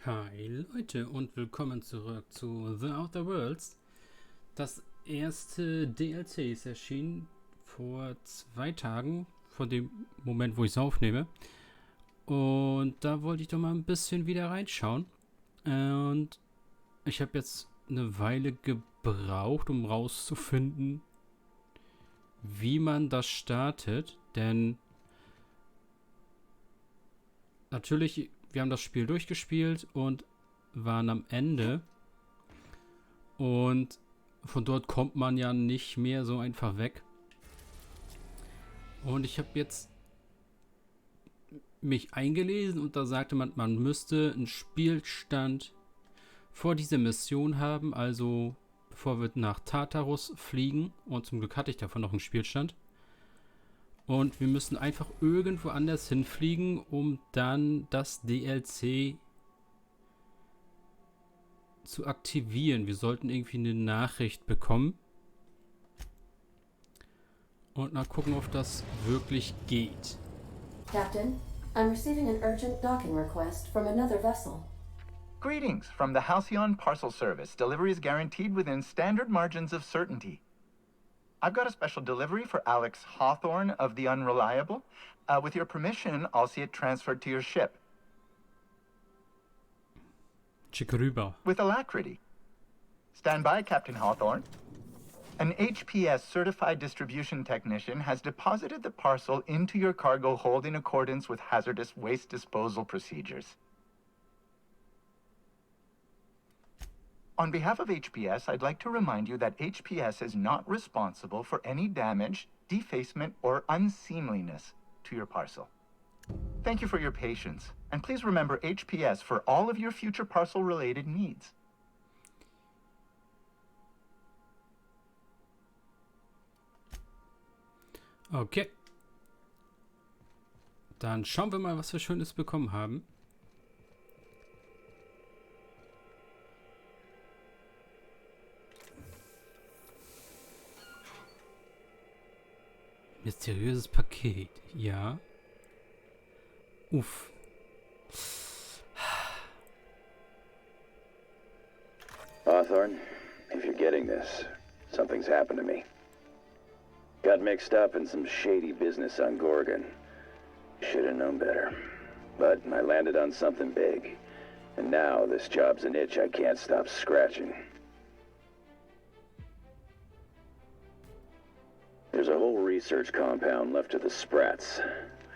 Hi Leute und willkommen zurück zu The Outer Worlds. Das erste DLC ist erschienen vor 2 Tagen, von dem Moment, wo ich es aufnehme. Und da wollte ich doch mal ein bisschen wieder reinschauen. Und ich habe jetzt eine Weile gebraucht, um rauszufinden, wie man das startet. Denn natürlich, wir haben das Spiel durchgespielt und waren am Ende. Und von dort kommt man ja nicht mehr so einfach weg. Und ich habe jetzt mich eingelesen und da sagte man, man müsste einen Spielstand vor dieser Mission haben, also bevor wir nach Tartarus fliegen. Und zum Glück hatte ich davon noch einen Spielstand. Und wir müssen einfach irgendwo anders hinfliegen, um dann das DLC zu aktivieren. Wir sollten irgendwie eine Nachricht bekommen. Und mal gucken, ob das wirklich geht. Captain, I'm receiving an urgent docking request from another vessel. Greetings from the Halcyon Parcel Service. Delivery is guaranteed within standard margins of certainty. I've got a special delivery for Alex Hawthorne of the Unreliable. With your permission, I'll see it transferred to your ship. Schick rüber. With alacrity. Stand by, Captain Hawthorne. An HPS certified distribution technician has deposited the parcel into your cargo hold in accordance with hazardous waste disposal procedures. On behalf of HPS, I'd like to remind you that HPS is not responsible for any damage, defacement, or unseemliness to your parcel. Thank you for your patience, and please remember HPS for all of your future parcel-related needs. Okay. Dann schauen wir mal, was wir Schönes bekommen haben. Mysteriöses Paket. Ja. Uff. Hawthorne, if you're getting this, something's happened to me. Got mixed up in some shady business on Gorgon. Should have known better. But I landed on something big. And now this job's an itch I can't stop scratching. There's a whole research compound left of the Sprats.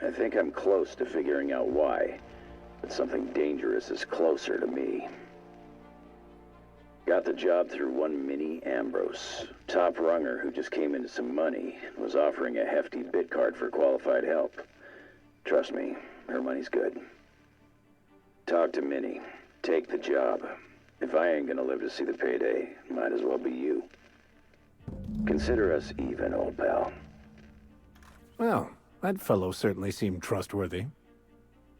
I think I'm close to figuring out why. But something dangerous is closer to me. Got the job through one Minnie Ambrose, top runger who just came into some money, was offering a hefty bid card for qualified help. Trust me, her money's good. Talk to Minnie. Take the job. If I ain't gonna live to see the payday, might as well be you. Consider us even, old pal. Well, that fellow certainly seemed trustworthy.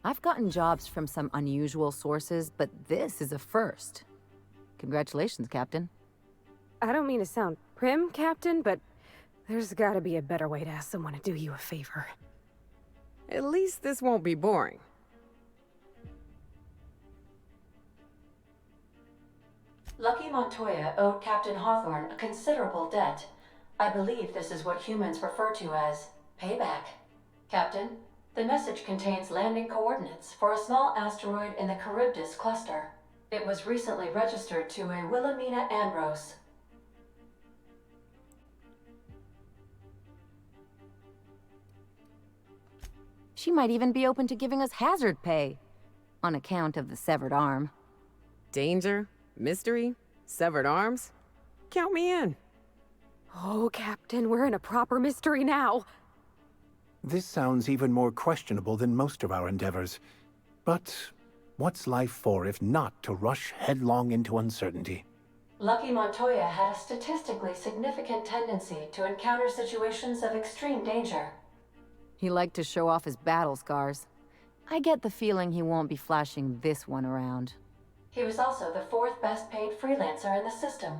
I've gotten jobs from some unusual sources, but this is a first. Congratulations, Captain. I don't mean to sound prim, Captain, but there's gotta be a better way to ask someone to do you a favor. At least this won't be boring. Lucky Montoya owed Captain Hawthorne a considerable debt. I believe this is what humans refer to as payback. Captain, the message contains landing coordinates for a small asteroid in the Charybdis cluster. It was recently registered to a Wilhelmina Ambrose. She might even be open to giving us hazard pay, on account of the severed arm. Danger, mystery, severed arms. Count me in. Oh, Captain, we're in a proper mystery now. This sounds even more questionable than most of our endeavors. But what's life for if not to rush headlong into uncertainty? Lucky Montoya had a statistically significant tendency to encounter situations of extreme danger. He liked to show off his battle scars. I get the feeling he won't be flashing this one around. He was also the 4th best paid freelancer in the system.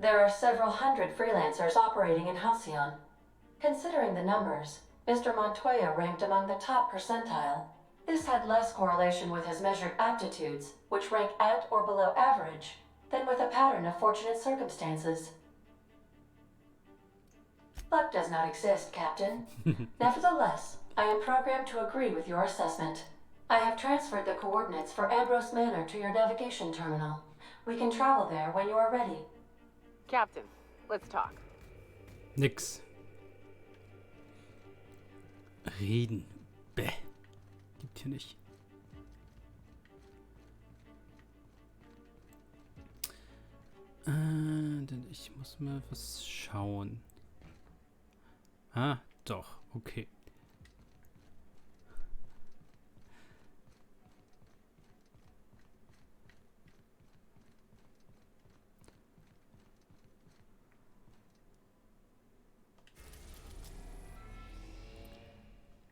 There are several hundred freelancers operating in Halcyon. Considering the numbers, Mr. Montoya ranked among the top percentile. This had less correlation with his measured aptitudes, which rank at or below average, than with a pattern of fortunate circumstances. Luck does not exist, Captain. Nevertheless, I am programmed to agree with your assessment. I have transferred the coordinates for Ambrose Manor to your navigation terminal. We can travel there when you are ready. Captain, let's talk. Nix. Reden. Bäh. Gibt hier nicht. Denn ich muss mal was schauen. Ah, doch. Okay.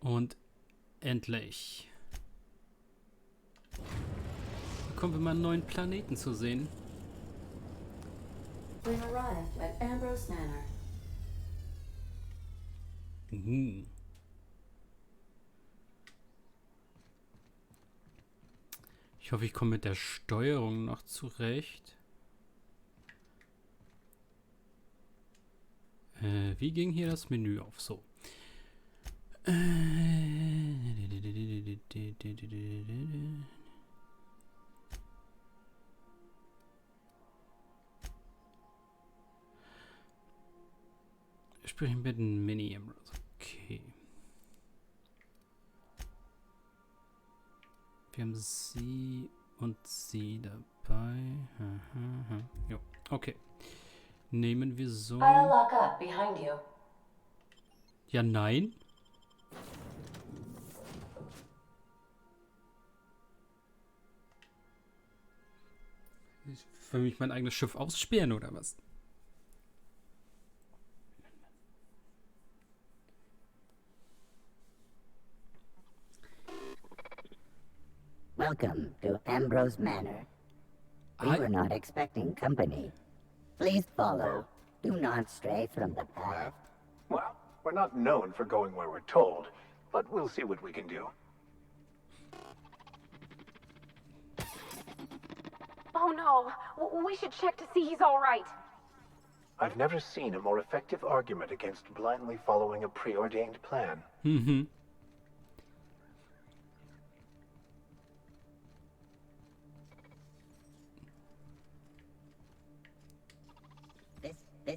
Und endlich bekommen wir mal einen neuen Planeten zu sehen. We've arrived at Ambrose Manor. Ich hoffe, ich komme mit der Steuerung noch zurecht. Wie ging hier das Menü auf? So. Sprechen mit Minnie. Okay. Wir haben sie und sie dabei. Jo, okay. Nehmen wir so. I'll lock up behind you. Ja, nein. Ich will mich mein eigenes Schiff aussperren oder was? Welcome to Ambrose Manor. We were not expecting company. Please follow. Do not stray from the path. Well, we're not known for going where we're told, but we'll see what we can do. Oh no! We should check to see he's all right. I've never seen a more effective argument against blindly following a preordained plan.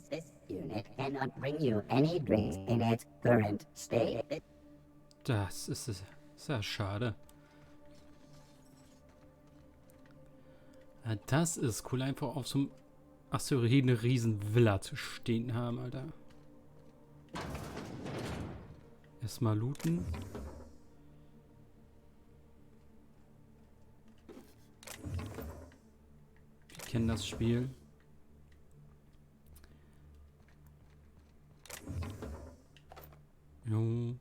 This unit cannot bring you any drinks in its current state. Das ist sehr schade. Ja, das ist cool, einfach auf so einem Asteroiden eine riesen Villa zu stehen haben, Alter. Erstmal looten. Wir kennen das Spiel. Jo.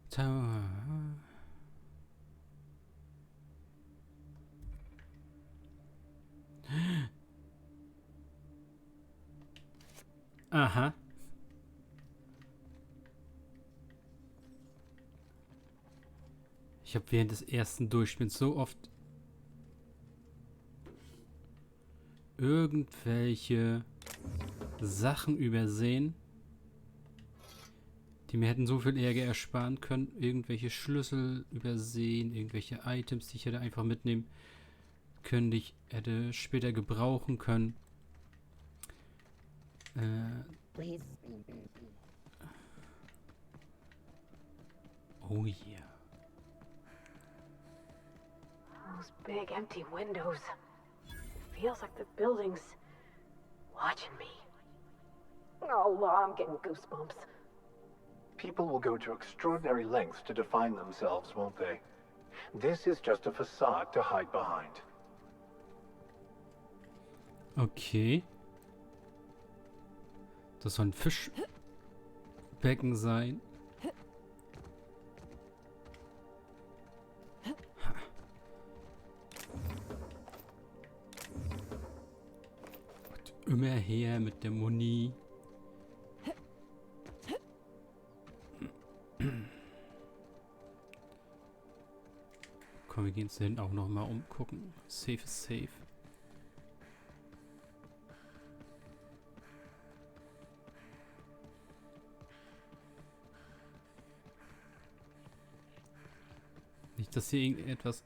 Tower. Aha. Ich habe während des ersten Durchspiels so oft irgendwelche Sachen übersehen, die mir hätten so viel Ärger ersparen können. Irgendwelche Schlüssel übersehen, irgendwelche Items, die ich hätte einfach mitnehmen können, die ich hätte später gebrauchen können. Oh yeah. Those big empty windows. Feels like the building's watching me. Oh, I'm getting goosebumps. People will go to extraordinary lengths to define themselves, won't they? This is just a facade to hide behind. Okay. Das soll ein Fischbecken sein. Und immer her mit der Muni. Komm, wir gehen uns da hinten auch nochmal umgucken. Safe ist safe. Nicht, dass hier irgendetwas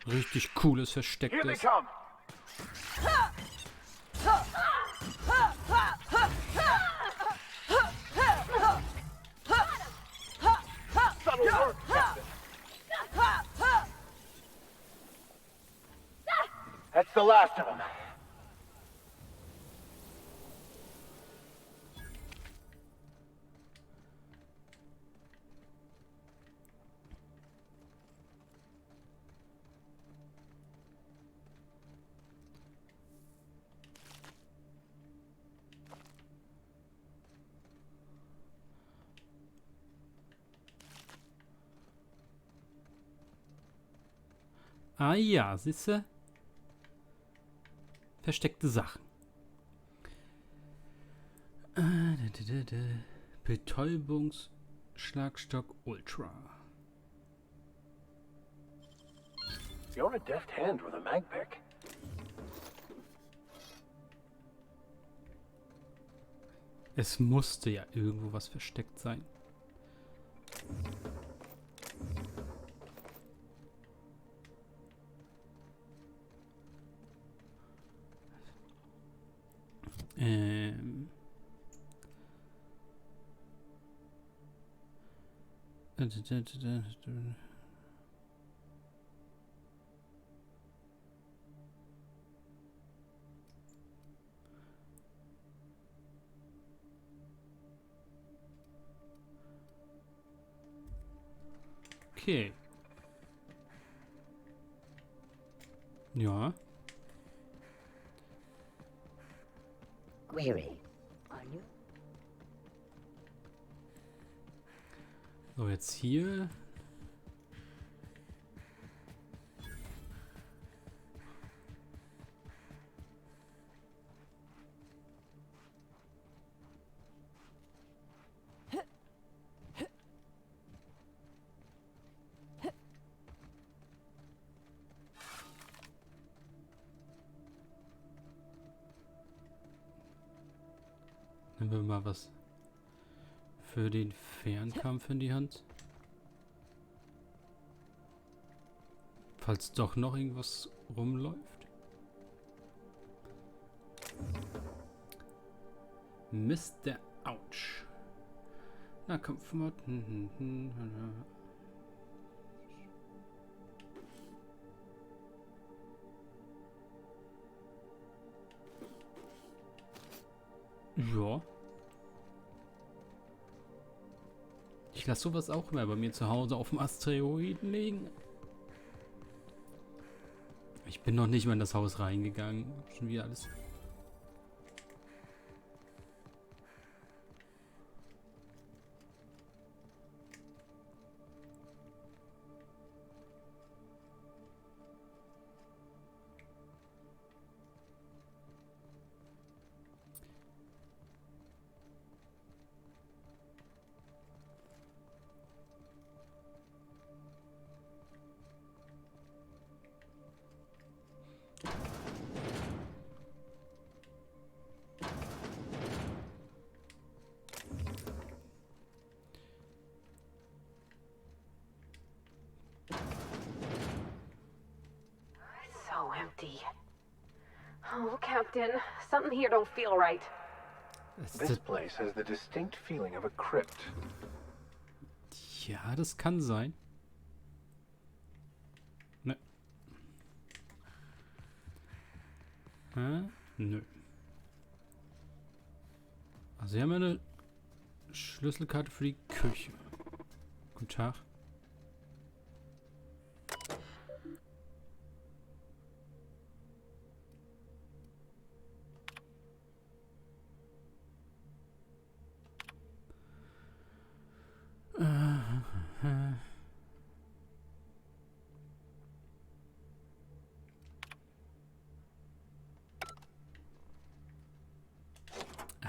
richtig Cooles versteckt ist. That's the last of them. Ah ja, siehste? Versteckte Sachen. Betäubungsschlagstock Ultra. You're a deft hand with a magpick. Es musste ja irgendwo was versteckt sein. Okay. Ja. Query. Are you? So, jetzt hier. Nehmen wir mal was für den Fernkampf in die Hand. Falls doch noch irgendwas rumläuft. Mr. Ouch. Na, Kampfmod. Ja. Ich lasse sowas auch immer bei mir zu Hause auf dem Asteroiden liegen. Ich bin noch nicht mal in das Haus reingegangen. Schon wieder alles. So empty. Oh, Captain, something here don't feel right. This place has the distinct feeling of a crypt. Ja, das kann sein. Ne. Nö. Also wir haben eine Schlüsselkarte für die Küche. Guten Tag.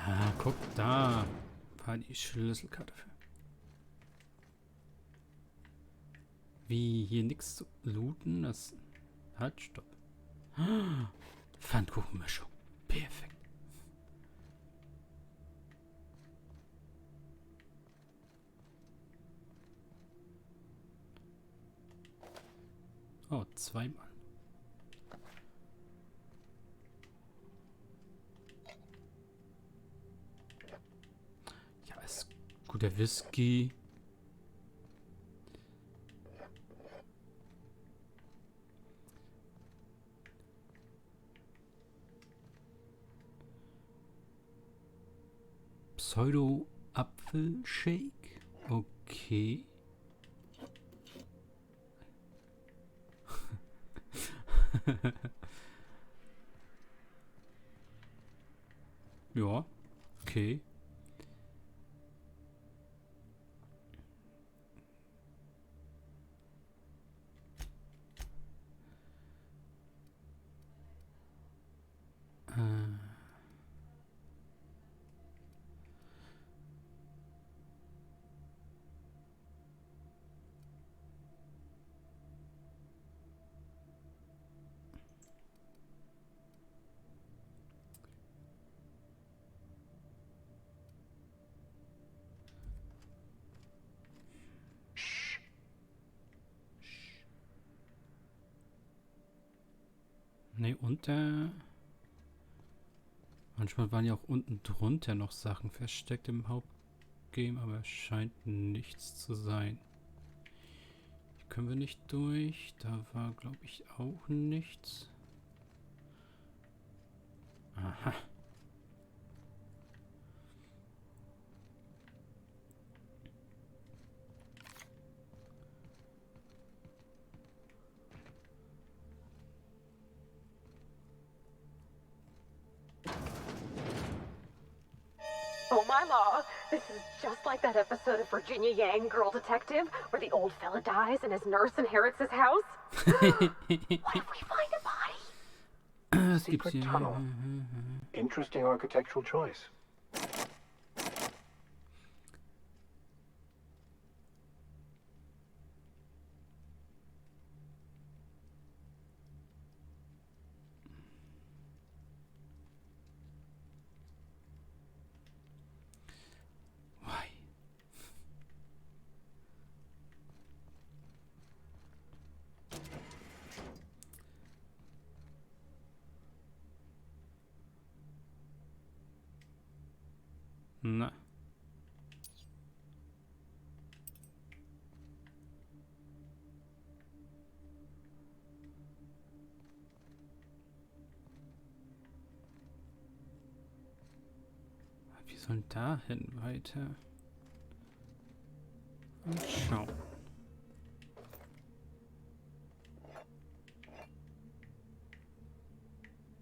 Ah, guck da. War die Schlüsselkarte für. Wie hier nichts zu looten? Das. Halt, stopp. Pfannkuchenmischung. Perfekt. Oh, zweimal. Ja, ist guter Whisky. Pseudo-Apfelshake. Okay. Ja, okay. Ne, unter. Manchmal waren ja auch unten drunter noch Sachen versteckt im Hauptgame, aber es scheint nichts zu sein. Hier können wir nicht durch. Da war, glaube ich, auch nichts. Aha. Oh my law, this is just like that episode of Virginia Yang, Girl Detective, where the old fella dies and his nurse inherits his house. What if we find a body? Es gibt hier. tunnel. Interesting architectural choice. Why? Na. Wir sollen dahin weiter. Und schauen.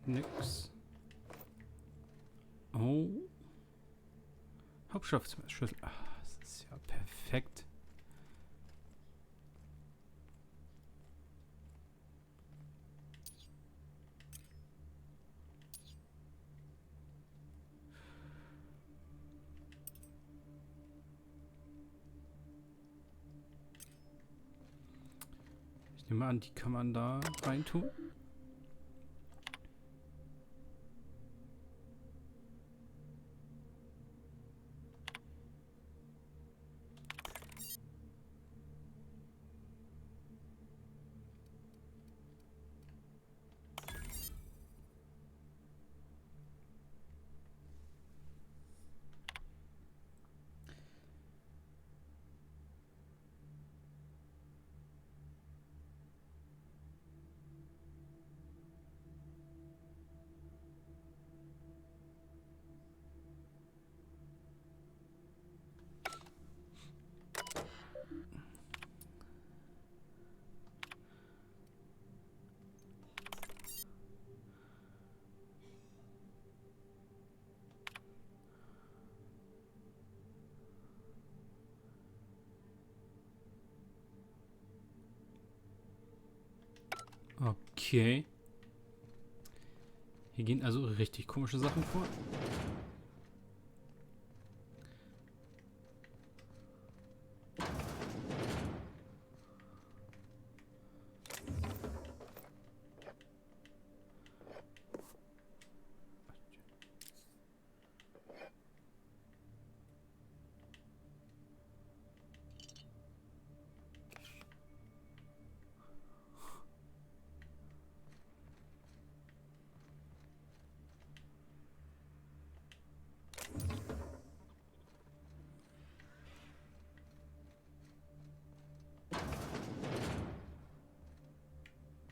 Nix. Oh. Hauptschlafzimmer-Schlüssel. Ah, das ist ja perfekt. Ich nehme an, die kann man da reintun. Okay. Hier gehen also richtig komische Sachen vor.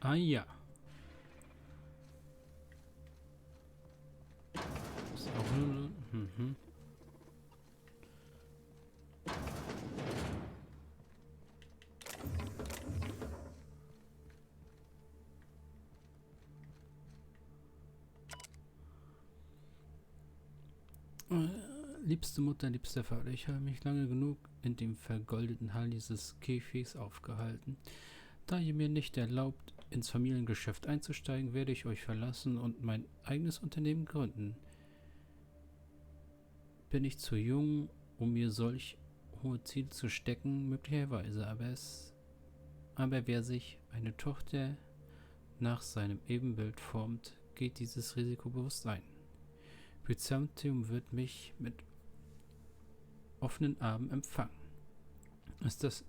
Ah ja. Ist auch nur... Mhm. Liebste Mutter, liebster Vater, ich habe mich lange genug in dem vergoldeten Hall dieses Käfigs aufgehalten. Da ihr mir nicht erlaubt, ins Familiengeschäft einzusteigen, werde ich euch verlassen und mein eigenes Unternehmen gründen. Bin ich zu jung, um mir solch hohe Ziele zu stecken? Möglicherweise, aber wer sich eine Tochter nach seinem Ebenbild formt, geht dieses Risiko bewusst ein. Byzantium wird mich mit offenen Armen empfangen. Ist das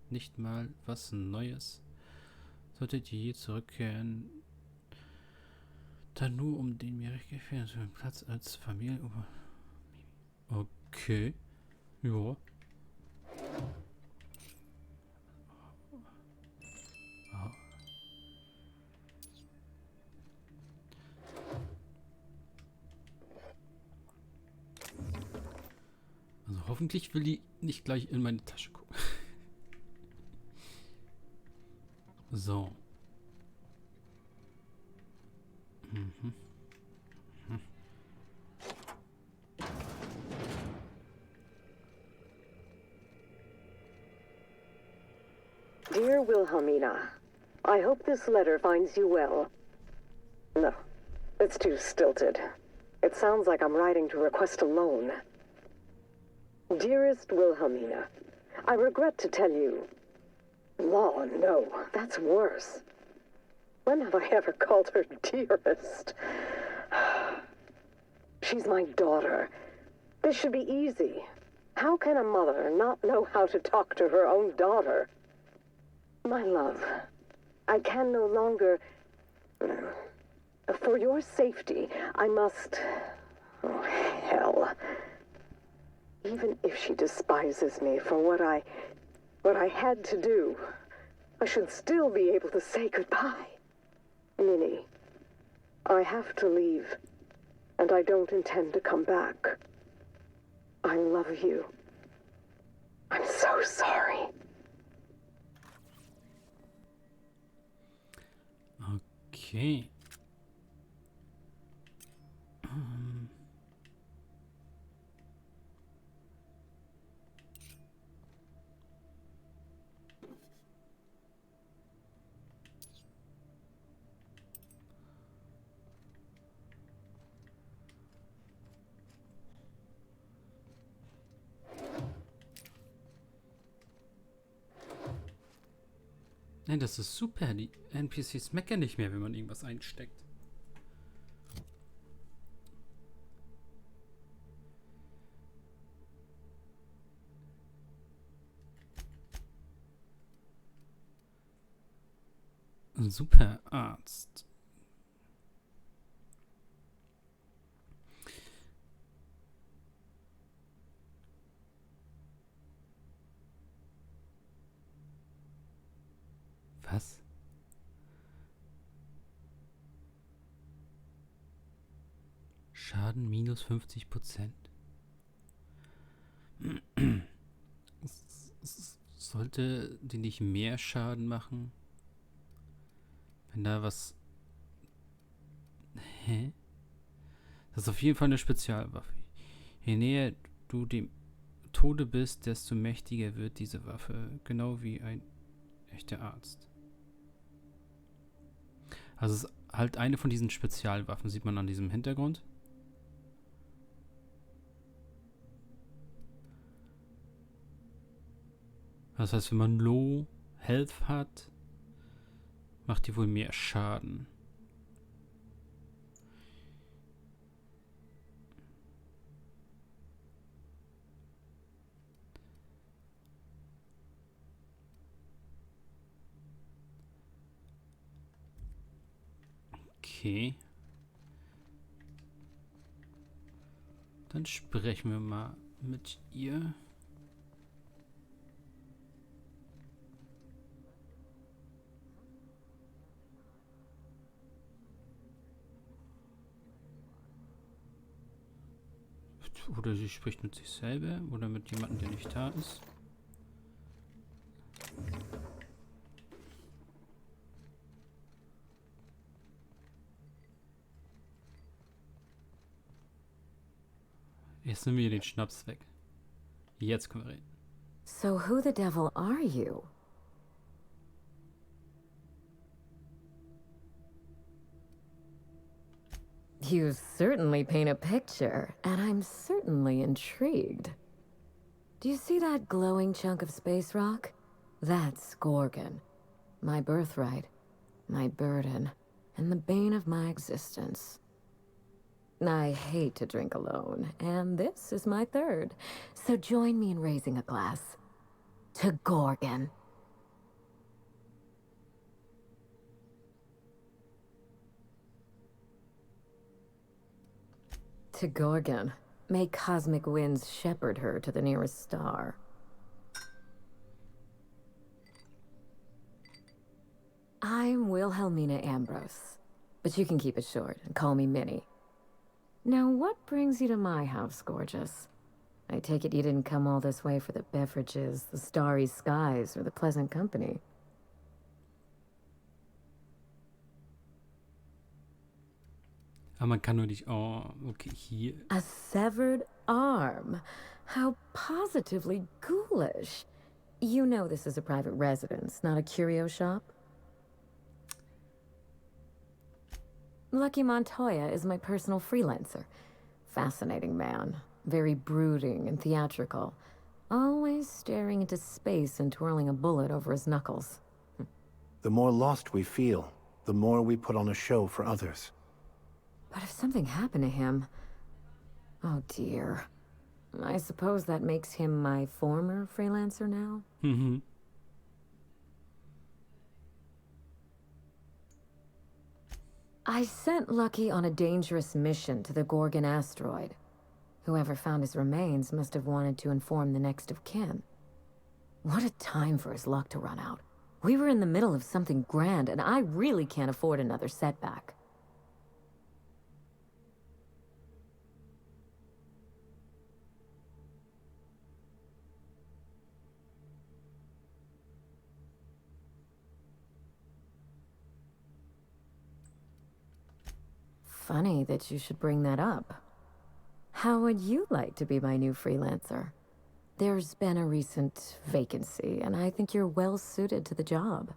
nicht mal was Neues? Solltet ihr je zurückkehren, dann nur um den mir recht gefährlichen Platz als Familie. Okay. Ja. Also hoffentlich will die nicht gleich in meine Tasche gucken. So. Mhm. Dear Wilhelmina, I hope this letter finds you well. No, it's too stilted. It sounds like I'm writing to request a loan. Dearest Wilhelmina, I regret to tell you... Law, no, that's worse. When have I ever called her dearest? She's my daughter. This should be easy. How can a mother not know how to talk to her own daughter? My love, I can no longer... For your safety, I must... Oh, hell. Even if she despises me for what I had to do, I should still be able to say goodbye. Minnie, I have to leave, and I don't intend to come back. I love you. I'm so sorry. Okay. Nein, das ist super. Die NPCs meckern nicht mehr, wenn man irgendwas einsteckt. Super Arzt. Was? Schaden minus 50%? Sollte die nicht mehr Schaden machen? Wenn da was... Hä? Das ist auf jeden Fall eine Spezialwaffe. Je näher du dem Tode bist, desto mächtiger wird diese Waffe. Genau wie ein echter Arzt. Also es ist halt eine von diesen Spezialwaffen, sieht man an diesem Hintergrund. Das heißt, wenn man Low Health hat, macht die wohl mehr Schaden. Okay. Dann sprechen wir mal mit ihr. Oder sie spricht mit sich selber oder mit jemandem, der nicht da ist. Jetzt nehmen wir den Schnaps weg. Jetzt können wir reden. So who the devil are you? You certainly paint a picture, and I'm certainly intrigued. Do you see that glowing chunk of space rock? That's Gorgon. My birthright, my burden, and the bane of my existence. I hate to drink alone, and this is my third. So join me in raising a glass. To Gorgon. To Gorgon. May cosmic winds shepherd her to the nearest star. I'm Wilhelmina Ambrose, but you can keep it short and call me Minnie. Now, what brings you to my house, gorgeous? I take it you didn't come all this way for the beverages, the starry skies, or the pleasant company. Aber man kann nur nicht... Oh, okay, hier. A severed arm. How positively ghoulish. You know this is a private residence, not a curio shop? Lucky Montoya is my personal freelancer. Fascinating man. Very brooding and theatrical. Always staring into space and twirling a bullet over his knuckles. The more lost we feel, the more we put on a show for others. But if something happened to him... Oh dear. I suppose that makes him my former freelancer now? Mhm. I sent Lucky on a dangerous mission to the Gorgon asteroid. Whoever found his remains must have wanted to inform the next of kin. What a time for his luck to run out. We were in the middle of something grand, and I really can't afford another setback. Funny that you should bring that up. How would you like to be my new freelancer? There's been a recent vacancy, and I think you're well suited to the job.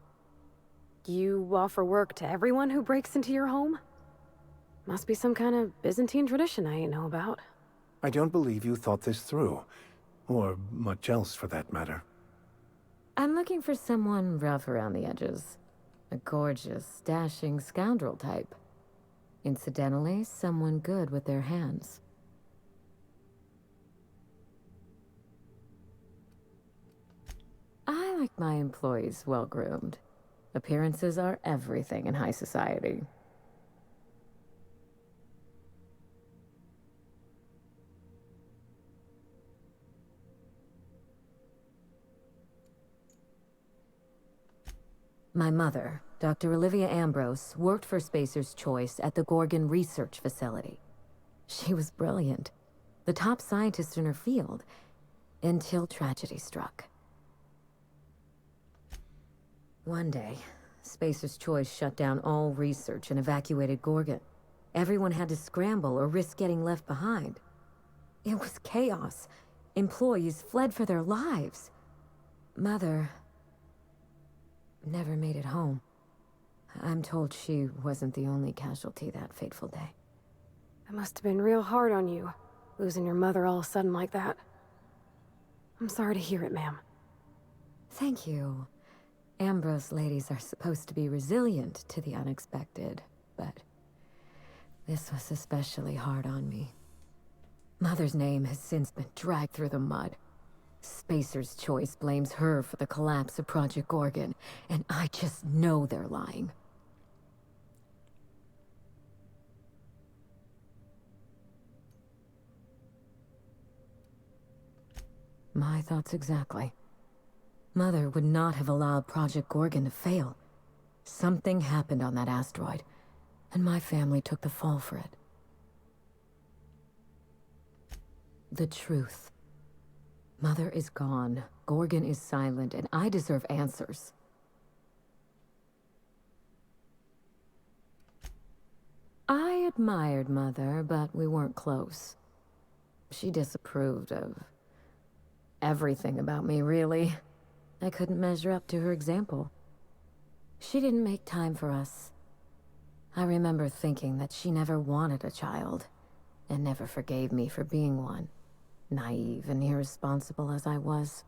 You offer work to everyone who breaks into your home? Must be some kind of Byzantine tradition I ain't know about. I don't believe you thought this through. Or much else, for that matter. I'm looking for someone rough around the edges. A gorgeous, dashing scoundrel type. Incidentally, someone good with their hands. I like my employees well-groomed. Appearances are everything in high society. My mother, Dr. Olivia Ambrose, worked for Spacer's Choice at the Gorgon Research Facility. She was brilliant, the top scientist in her field, until tragedy struck. One day, Spacer's Choice shut down all research and evacuated Gorgon. Everyone had to scramble or risk getting left behind. It was chaos. Employees fled for their lives. Mother never made it home. I'm told she wasn't the only casualty that fateful day. It must have been real hard on you, losing your mother all of a sudden like that. I'm sorry to hear it, ma'am. Thank you. Ambrose ladies are supposed to be resilient to the unexpected, but this was especially hard on me. Mother's name has since been dragged through the mud. Spacer's Choice blames her for the collapse of Project Gorgon, and I just know they're lying. My thoughts exactly. Mother would not have allowed Project Gorgon to fail. Something happened on that asteroid, and my family took the fall for it. The truth. Mother is gone, Gorgon is silent, and I deserve answers. I admired Mother, but we weren't close. She disapproved of everything about me, really. I couldn't measure up to her example. She didn't make time for us. I remember thinking that she never wanted a child, and never forgave me for being one, naive and irresponsible as I was.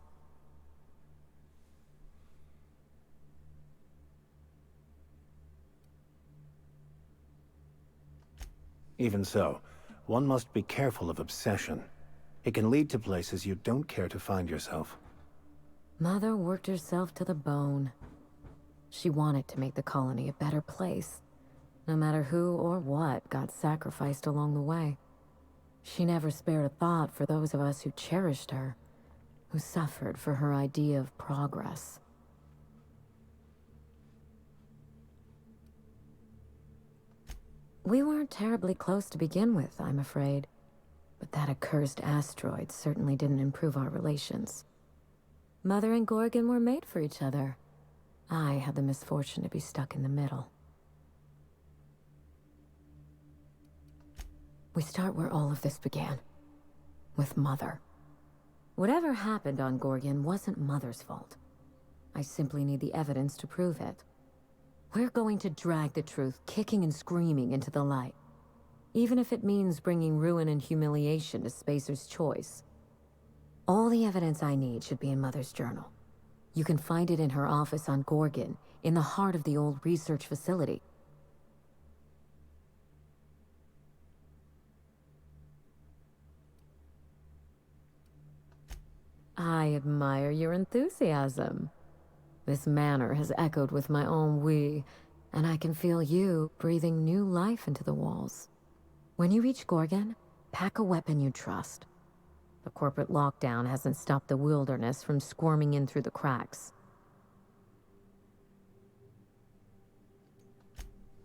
Even so, one must be careful of obsession. It can lead to places you don't care to find yourself. Mother worked herself to the bone. She wanted to make the colony a better place, no matter who or what got sacrificed along the way. She never spared a thought for those of us who cherished her, who suffered for her idea of progress. We weren't terribly close to begin with, I'm afraid. But that accursed asteroid certainly didn't improve our relations. Mother and Gorgon were made for each other. I had the misfortune to be stuck in the middle. We start where all of this began. With Mother. Whatever happened on Gorgon wasn't Mother's fault. I simply need the evidence to prove it. We're going to drag the truth, kicking and screaming, into the light. Even if it means bringing ruin and humiliation to Spacer's choice. All the evidence I need should be in Mother's journal. You can find it in her office on Gorgon, in the heart of the old research facility. I admire your enthusiasm. This manor has echoed with my own we, and I can feel you breathing new life into the walls. When you reach Gorgon, pack a weapon you trust. The corporate lockdown hasn't stopped the wilderness from squirming in through the cracks.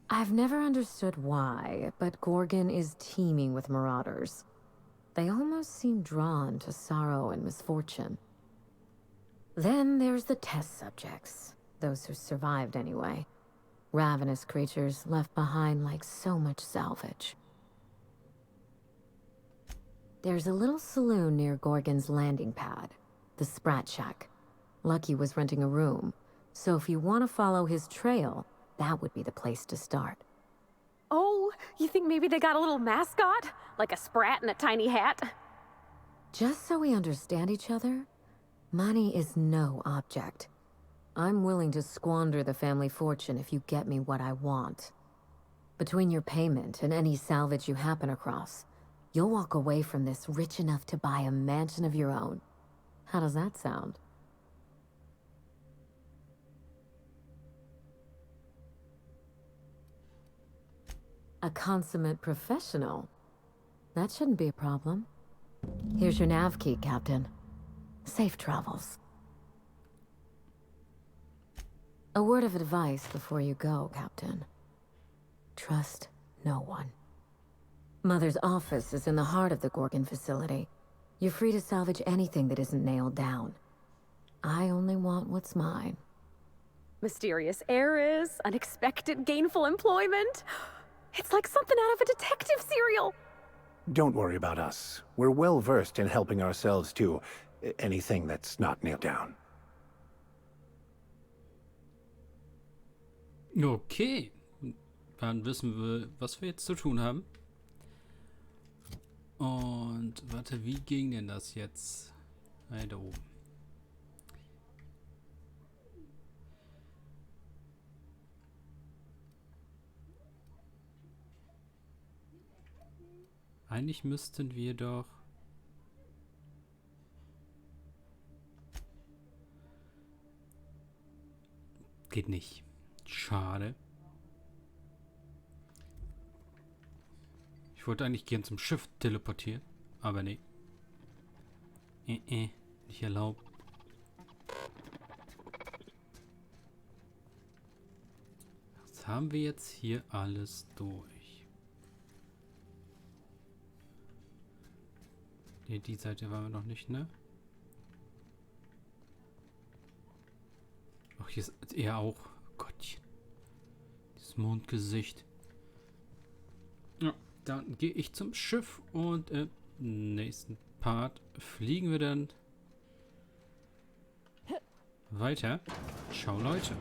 I've never understood why, but Gorgon is teeming with marauders. They almost seem drawn to sorrow and misfortune. Then there's the test subjects, those who survived anyway. Ravenous creatures left behind like so much salvage. There's a little saloon near Gorgon's landing pad, the Sprat Shack. Lucky was renting a room, so if you want to follow his trail, that would be the place to start. Oh, you think maybe they got a little mascot? Like a sprat in a tiny hat? Just so we understand each other, money is no object. I'm willing to squander the family fortune if you get me what I want. Between your payment and any salvage you happen across, you'll walk away from this rich enough to buy a mansion of your own. How does that sound? A consummate professional. That shouldn't be a problem. Here's your nav key, Captain. Safe travels. A word of advice before you go, Captain. Trust no one. Mother's office is in the heart of the Gorgon facility. You're free to salvage anything that isn't nailed down. I only want what's mine. Mysterious heiress, unexpected gainful employment. It's like something out of a detective serial. Don't worry about us. We're well versed in helping ourselves to anything that's not nailed down. Okay. Dann wissen wir, was wir jetzt zu tun haben. Und warte, wie ging denn das jetzt? Da oben. Eigentlich müssten wir doch... Geht nicht. Schade. Ich wollte eigentlich gern zum Schiff teleportieren, aber nee. Nicht erlaubt. Was haben wir jetzt hier alles durch? Ne, die Seite waren wir noch nicht, ne? Ach, hier ist er auch. Oh Gottchen. Das Mondgesicht. Ja, dann gehe ich zum Schiff und im nächsten Part fliegen wir dann weiter. Ciao, Leute.